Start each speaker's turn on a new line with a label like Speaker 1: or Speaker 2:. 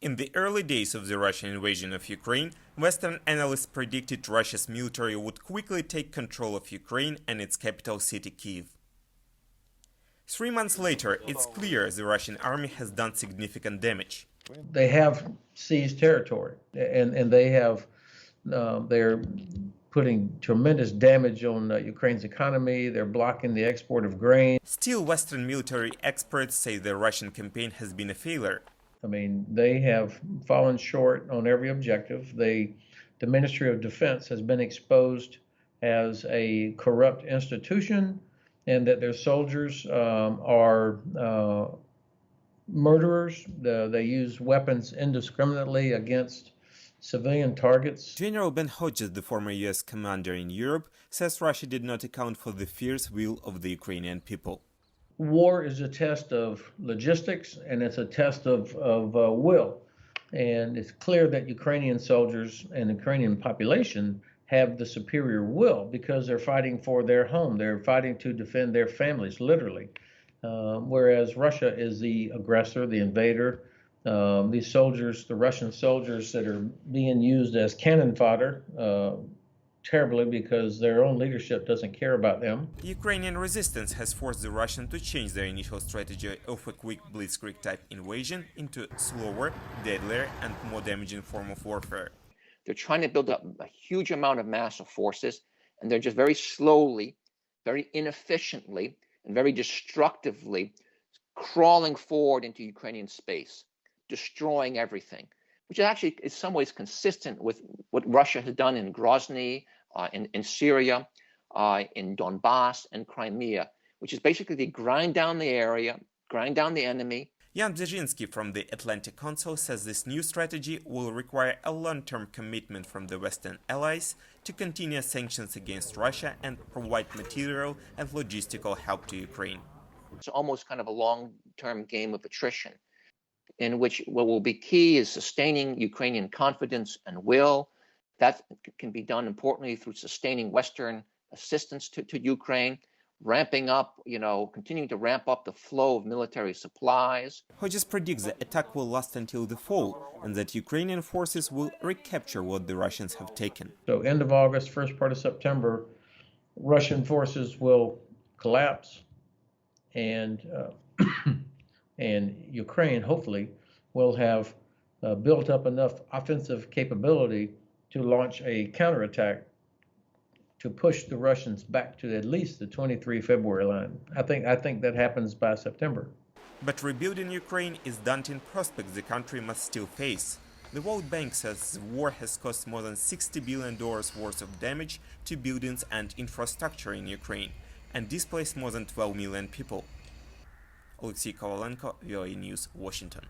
Speaker 1: In the early days of the Russian invasion of Ukraine, Western analysts predicted Russia's military would quickly take control of Ukraine and its capital city, Kyiv. 3 months later, it's clear the Russian army has done significant damage.
Speaker 2: They have seized territory, and they're putting tremendous damage on Ukraine's economy. They're blocking the export of grain.
Speaker 1: Still, Western military experts say the Russian campaign has been a failure.
Speaker 2: I mean, they have fallen short on every objective. The Ministry of Defense has been exposed as a corrupt institution, and that their soldiers are murderers. They use weapons indiscriminately against civilian targets.
Speaker 1: General Ben Hodges, the former US commander in Europe, says Russia did not account for the fierce will of the Ukrainian people.
Speaker 2: War is a test of logistics, and it's a test of will. And it's clear that Ukrainian soldiers and the Ukrainian population have the superior will because they're fighting for their home. They're fighting to defend their families, literally. Whereas Russia is the aggressor, the invader. These soldiers, the Russian soldiers that are being used as cannon fodder, terribly because their own leadership doesn't care about them.
Speaker 1: Ukrainian resistance has forced the Russians to change their initial strategy of a quick blitzkrieg-type invasion into a slower, deadlier, and more damaging form of warfare.
Speaker 3: They're trying to build up a huge amount of massive forces, and they're just very slowly, very inefficiently, and very destructively crawling forward into Ukrainian space, destroying everything, which actually is some ways consistent with what Russia has done in Grozny, in Syria, in Donbass and Crimea, which is basically they grind down the area, grind down the enemy.
Speaker 1: Jan Bzezhinsky from the Atlantic Council says this new strategy will require a long-term commitment from the Western allies to continue sanctions against Russia and provide material and logistical help to Ukraine.
Speaker 3: It's almost kind of a long-term game of attrition, in which what will be key is sustaining Ukrainian confidence and will. That can be done importantly through sustaining Western assistance to Ukraine, ramping up, continuing to ramp up the flow of military supplies.
Speaker 1: Hodges predicts the attack will last until the fall and that Ukrainian forces will recapture what the Russians have taken.
Speaker 2: So end of August, first part of September, Russian forces will collapse, and and Ukraine, hopefully, will have built up enough offensive capability to launch a counterattack to push the Russians back to at least the 23 February line. I think that happens by September.
Speaker 1: But rebuilding Ukraine is daunting prospect the country must still face. The World Bank says the war has caused more than $60 billion worth of damage to buildings and infrastructure in Ukraine and displaced more than 12 million people. Alexei Kovalenko, VOA News, Washington.